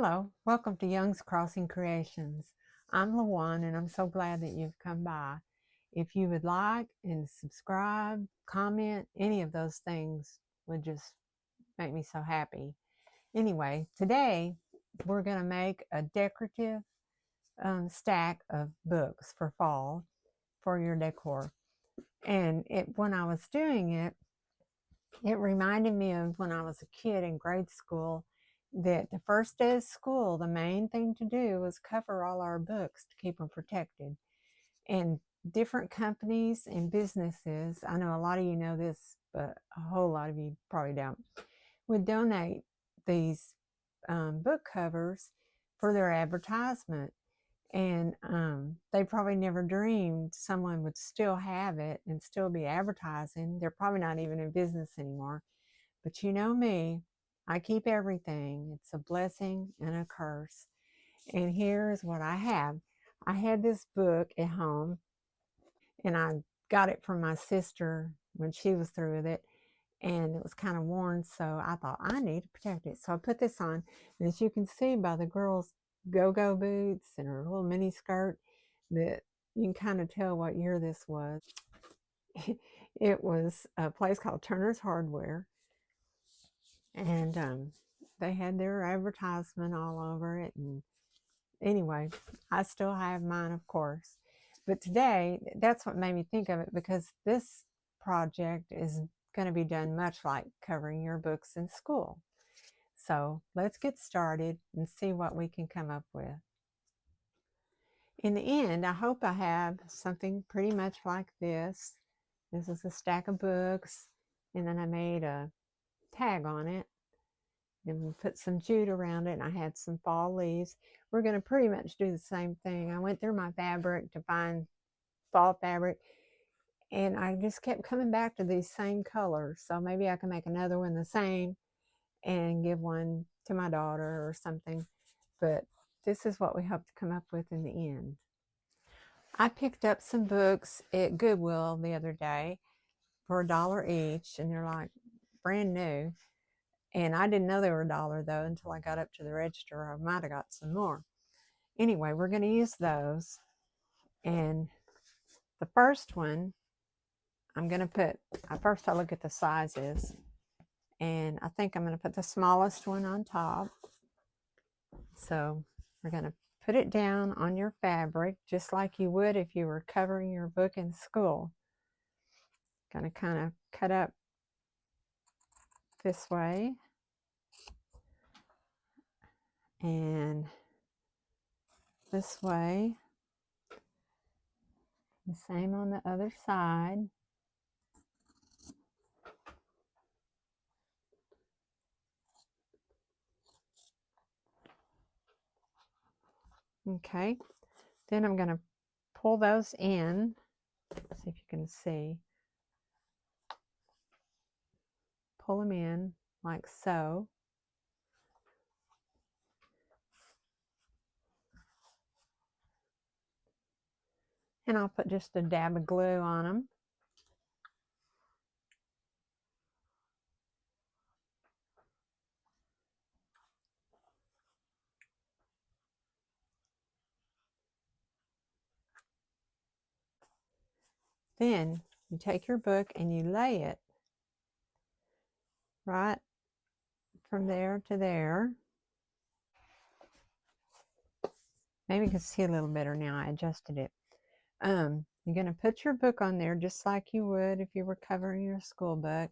Hello, welcome to Young's Crossing Creations. I'm Lawan and I'm so glad that you've come by. If you would like and subscribe, comment, any of those things would just make me so happy. Anyway, today we're going to make a decorative stack of books for fall for your decor. And when I was doing it, it reminded me of when I was a kid in grade school that the first day of school, the main thing to do was cover all our books to keep them protected. And different companies and businesses, I know a lot of you know this, but a whole lot of you probably don't, would donate these book covers for their advertisement. And they probably never dreamed someone would still have it and still be advertising. They're probably not even in business anymore. But you know me, I keep everything. It's a blessing and a curse. And here's what I have. I had this book at home, and I got it from my sister when she was through with it, and it was kind of worn, so I thought I need to protect it. So I put this on, and as you can see by the girl's go-go boots and her little mini skirt, that you can kind of tell what year this was. It was a place called Turner's Hardware, and they had their advertisement all over it. And anyway, I still have mine, of course. But today, that's what made me think of it, because this project is going to be done much like covering your books in school. So let's get started and see what we can come up with. In the end, I hope I have something pretty much like this. This is a stack of books, and then I made a tag on it and put some jute around it, and I had some fall leaves. We're going to pretty much do the same thing. I went through my fabric to find fall fabric, and I just kept coming back to these same colors. So maybe I can make another one the same and give one to my daughter or something. But this is what we hope to come up with in the end. I picked up some books at Goodwill the other day for $1 each, and they're like brand new. And I didn't know they were $1 though until I got up to the register. I might have got some more. Anyway, we're going to use those. And the first one, I'm going to put, first I look at the sizes. And I think I'm going to put the smallest one on top. So we're going to put it down on your fabric, just like you would if you were covering your book in school. Going to kind of cut up this way. And this way. The same on the other side. Okay, then I'm going to pull those in. Let's see if you can see. Pull them in like so. And I'll put just a dab of glue on them. Then you take your book and you lay it right from there to there. Maybe you can see a little better now. I adjusted it. You're going to put your book on there just like you would if you were covering your school book.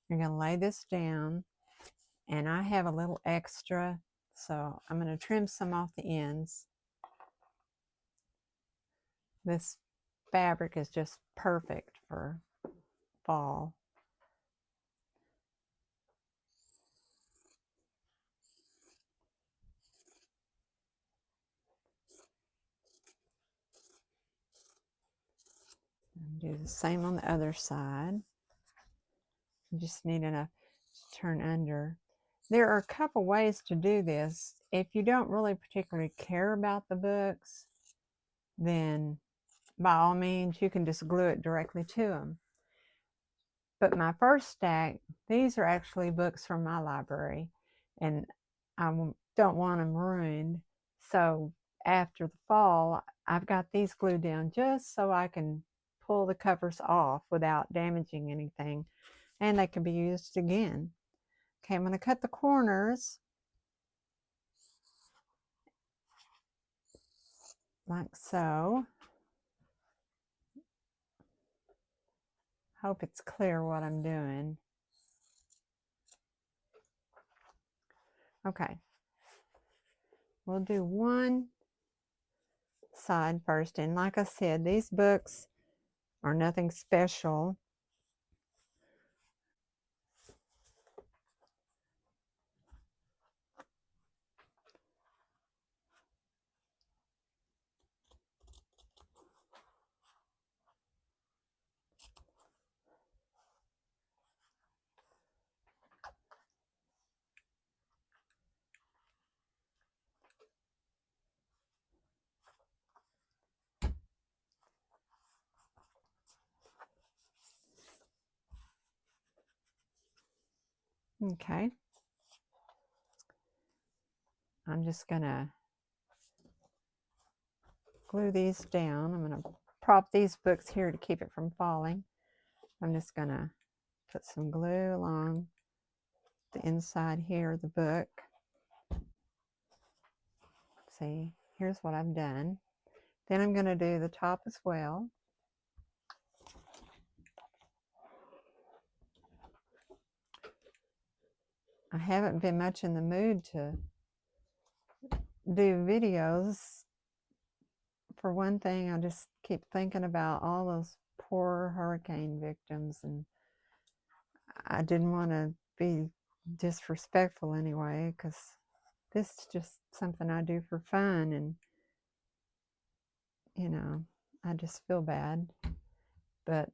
You're going to lay this down, and I have a little extra, so I'm going to trim some off the ends. This fabric is just perfect for fall. And do the same on the other side. You just need enough to turn under. There are a couple ways to do this. If you don't really particularly care about the books, then by all means you can just glue it directly to them. But my first stack, these are actually books from my library, and I don't want them ruined. So after the fall, I've got these glued down just so I can pull the covers off without damaging anything, and they can be used again. Okay, I'm going to cut the corners like so. Hope it's clear what I'm doing. Okay, we'll do one side first, and like I said, these books are nothing special. Okay, I'm just gonna glue these down. I'm gonna prop these books here to keep it from falling. I'm just gonna put some glue along the inside here of the book. See, here's what I've done. Then I'm gonna do the top as well. I haven't been much in the mood to do videos. For one thing, I just keep thinking about all those poor hurricane victims, and I didn't want to be disrespectful anyway, because this is just something I do for fun, and you know, I just feel bad, but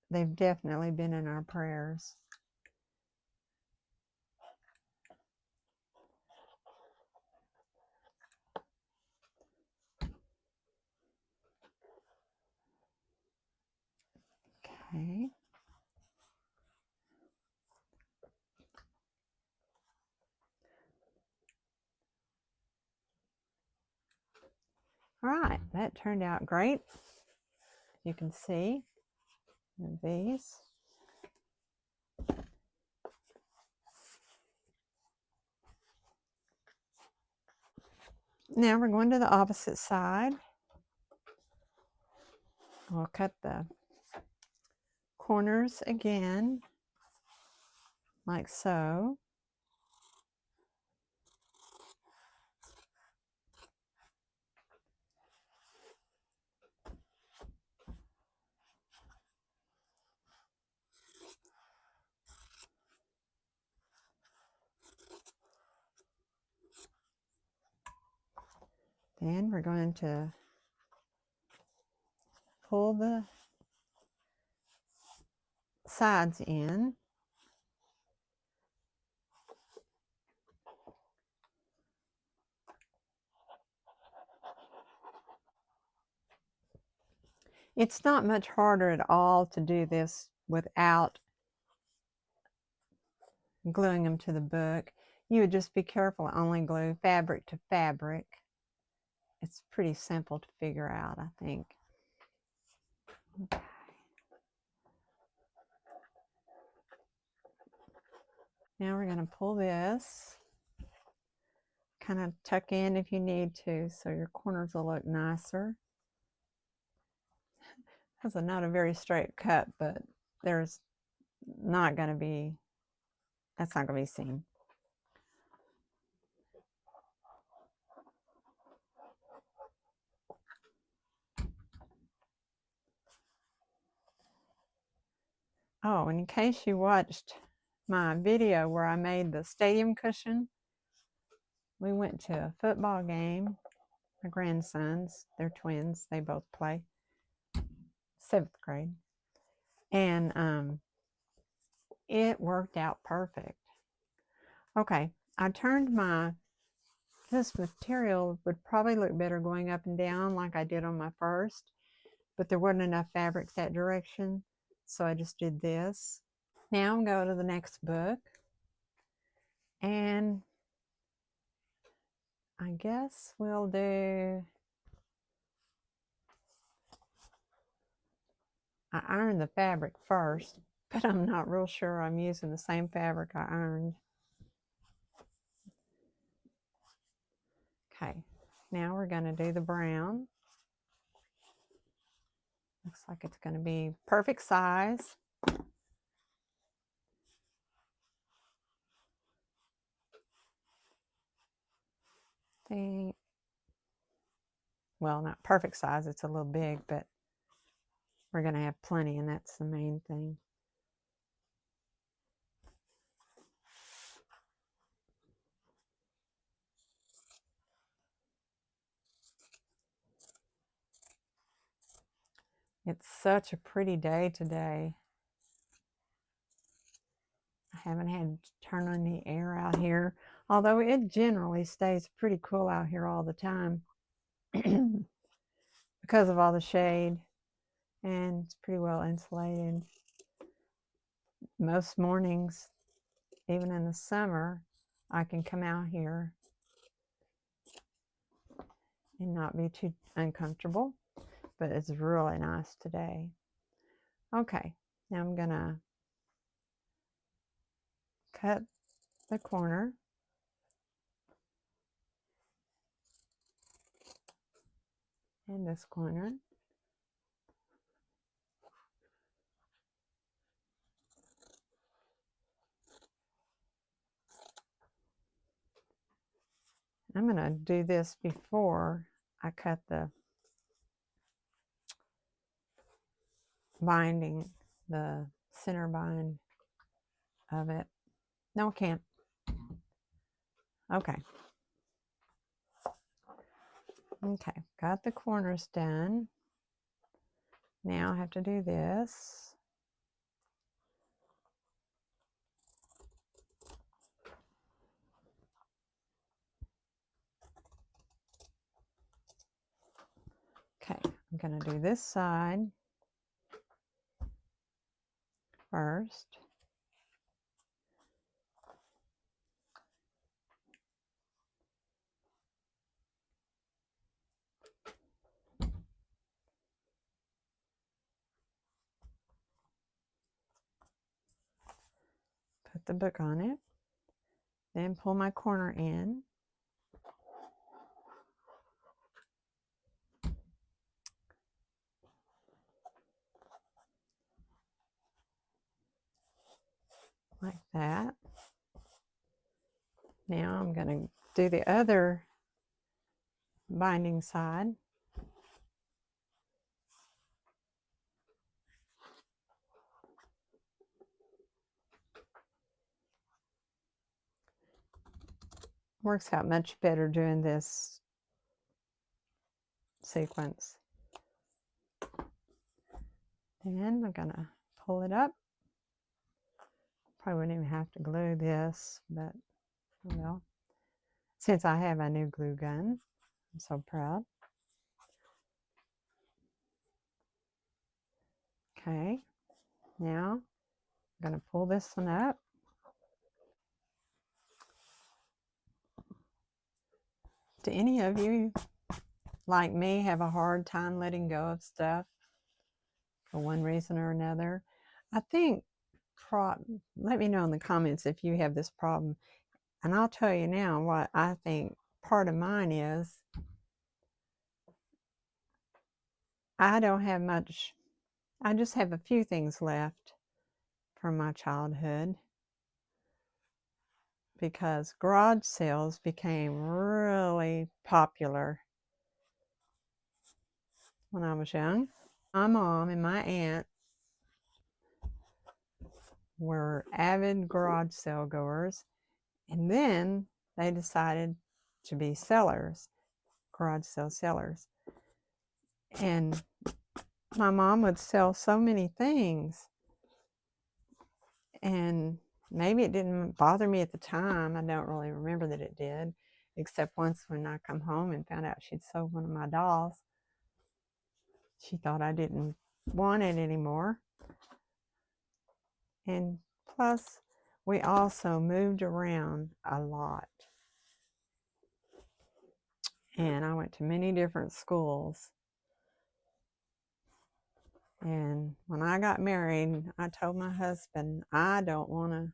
they've definitely been in our prayers. Okay. All right, that turned out great. You can see these. Now we're going to the opposite side. We'll cut the corners again, like so. Then we're going to pull the sides in. It's not much harder at all to do this without gluing them to the book. You would just be careful, only glue fabric to fabric. It's pretty simple to figure out, I think. Okay. Now we're going to pull this, kind of tuck in if you need to, so your corners will look nicer. That's not a very straight cut, but there's not going to be, that's not going to be seen. Oh, and in case you watched my video where I made the stadium cushion, we went to a football game. My grandsons, they're twins, they both play 7th grade, and it worked out perfect. Okay, I turned this material would probably look better going up and down like I did on my first, but there wasn't enough fabric that direction, so I just did this. Now I'm going to the next book, and I guess we'll do, I ironed the fabric first, but I'm not real sure I'm using the same fabric I ironed. Okay, now we're going to do the brown. Looks like it's going to be perfect size. Well, not perfect size, it's a little big, but we're going to have plenty, and that's the main thing. It's such a pretty day today. I haven't had to turn on the air out here, although it generally stays pretty cool out here all the time because of all the shade, and it's pretty well insulated. Most mornings, even in the summer, I can come out here and not be too uncomfortable, but it's really nice today. Okay, now I'm gonna cut the corner. And this corner. I'm going to do this before I cut the binding, the center bind of it. No, I can't. Okay. Okay, got the corners done. Now I have to do this. Okay, I'm going to do this side first. Put the book on it. Then pull my corner in. Like that. Now I'm going to do the other binding side. Works out much better doing this sequence. Then I'm going to pull it up. Probably wouldn't even have to glue this, but well, since I have a new glue gun, I'm so proud. Okay, now I'm going to pull this one up. Do any of you, like me, have a hard time letting go of stuff for one reason or another? I think, let me know in the comments if you have this problem. And I'll tell you now what I think part of mine is. I don't have much, I just have a few things left from my childhood, because garage sales became really popular when I was young. My mom and my aunt were avid garage sale goers, and then they decided to be sellers, garage sale sellers. And my mom would sell so many things, and maybe it didn't bother me at the time. I don't really remember that it did, except once when I come home and found out she'd sold one of my dolls. She thought I didn't want it anymore. And plus, we also moved around a lot. and I went to many different schools. And when I got married, I told my husband, I don't want to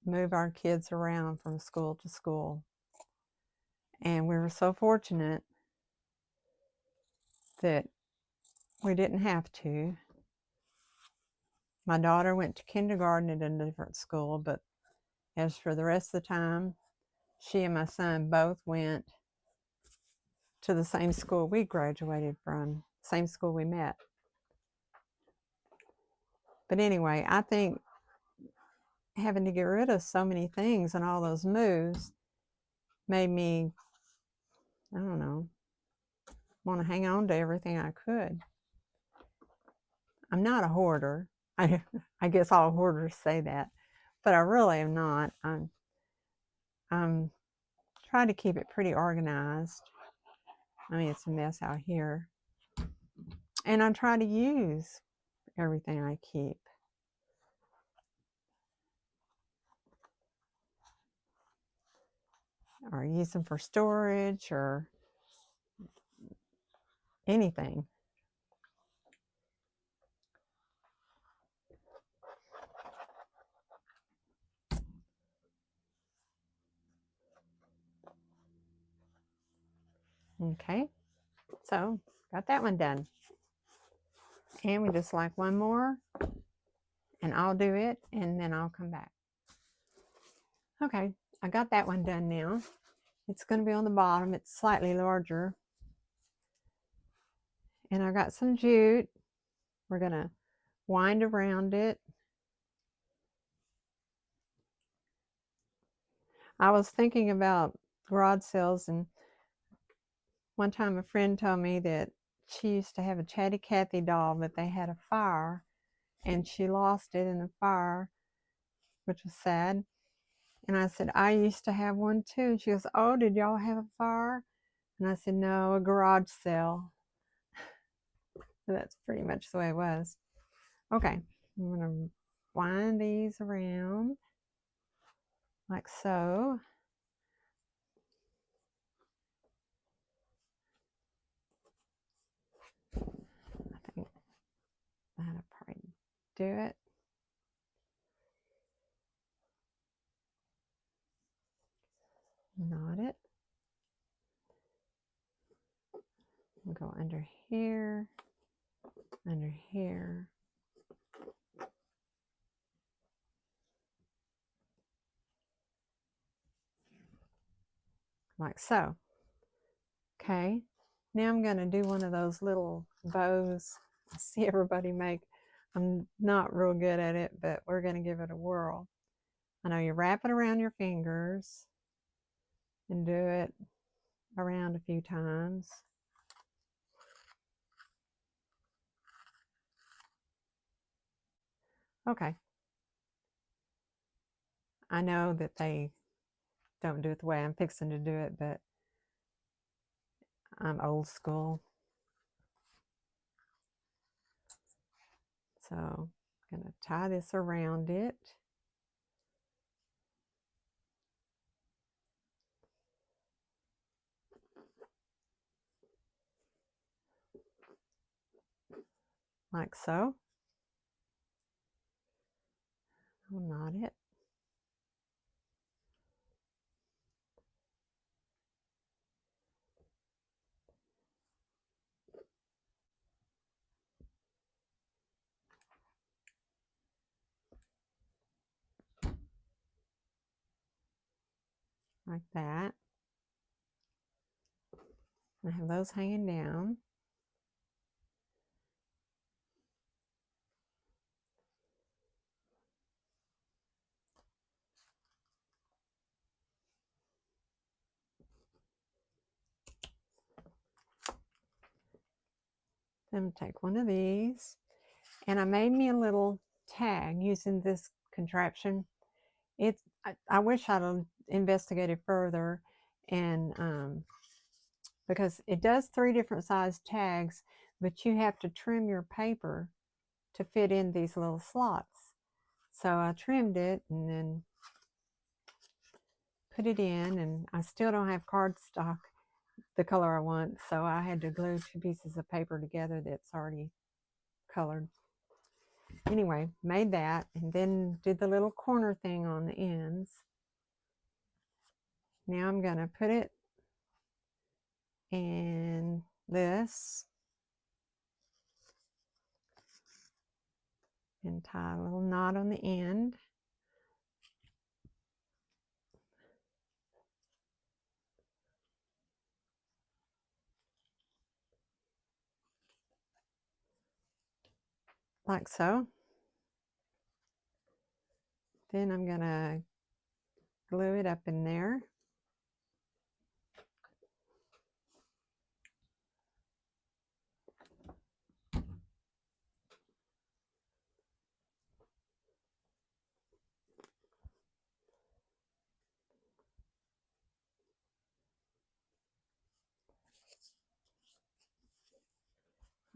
move our kids around from school to school. And we were so fortunate that we didn't have to. My daughter went to kindergarten at a different school, but as for the rest of the time, she and my son both went to the same school we graduated from, same school we met. But anyway, I think having to get rid of so many things and all those moves made me, I don't know, want to hang on to everything I could. I'm not a hoarder. I guess all hoarders say that, but I really am not. I'm trying to keep it pretty organized. I mean, it's a mess out here. And I try to use everything I keep. Or use them for storage or anything. Okay, so got that one done. And we just like one more, and I'll do it, and then I'll come back. Okay, I got that one done now. It's going to be on the bottom. It's slightly larger. And I got some jute. We're going to wind around it. I was thinking about garage sales, and one time a friend told me that she used to have a Chatty Cathy doll, but they had a fire, and she lost it in the fire, which was sad. And I said, I used to have one too. And she goes, oh, did y'all have a fire? And I said, no, a garage sale. So that's pretty much the way it was. Okay, I'm going to wind these around like so. I think that'll probably do it. Knot it. We'll go under here, like so. Okay, now I'm going to do one of those little bows I see everybody make. I'm not real good at it, but we're going to give it a whirl. I know you wrap it around your fingers and do it around a few times. Okay. I know that they don't do it the way I'm fixing to do it, but I'm old school. So I'm going to tie this around it. Like so. I'll knot it. Like that. I have those hanging down. Then take one of these, and I made me a little tag using this contraption. I wish I'd investigated further, and because it does 3 different size tags, but you have to trim your paper to fit in these little slots. So I trimmed it and then put it in, and I still don't have cardstock the color I want. So I had to glue 2 pieces of paper together that's already colored. Anyway, made that and then did the little corner thing on the ends. Now I'm going to put it in this and tie a little knot on the end. Like so. Then I'm going to glue it up in there.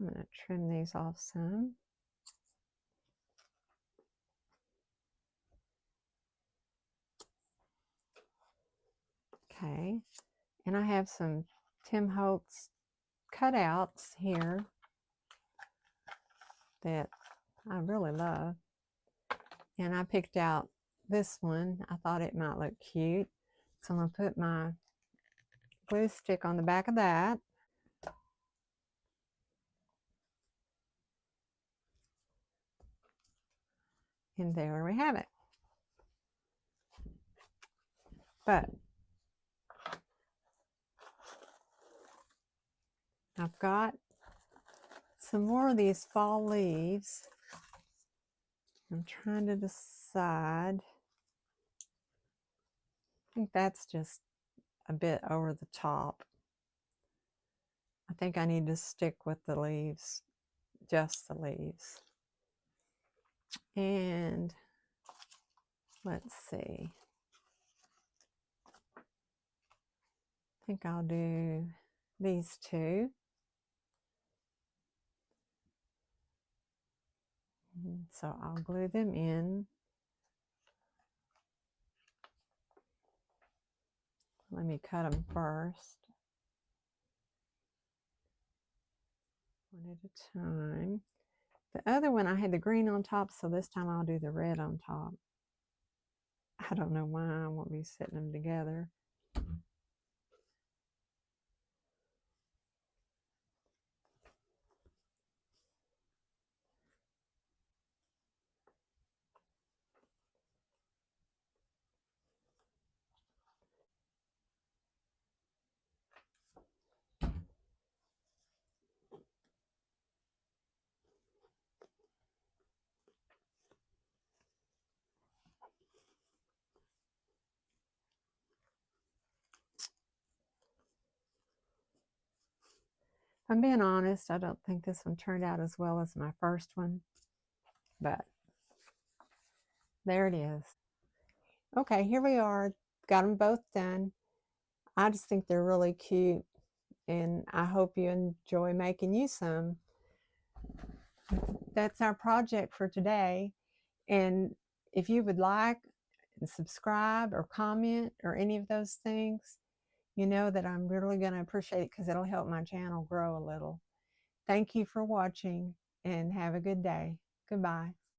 I'm going to trim these off some. Okay, and I have some Tim Holtz cutouts here that I really love. And I picked out this one. I thought it might look cute. So I'm going to put my glue stick on the back of that. And there we have it. But I've got some more of these fall leaves. I'm trying to decide. I think that's just a bit over the top. I think I need to stick with the leaves, just the leaves. And let's see. I think I'll do these two. So I'll glue them in. Let me cut them first. One at a time. The other one, I had the green on top, so this time I'll do the red on top. I don't know why I won't be setting them together. If I'm being honest, I don't think this one turned out as well as my first one, but there it is. Okay, here we are. Got them both done. I just think they're really cute, and I hope you enjoy making you some. That's our project for today. And if you would like and subscribe or comment or any of those things, you know that I'm really going to appreciate it because it'll help my channel grow a little. Thank you for watching and have a good day. Goodbye.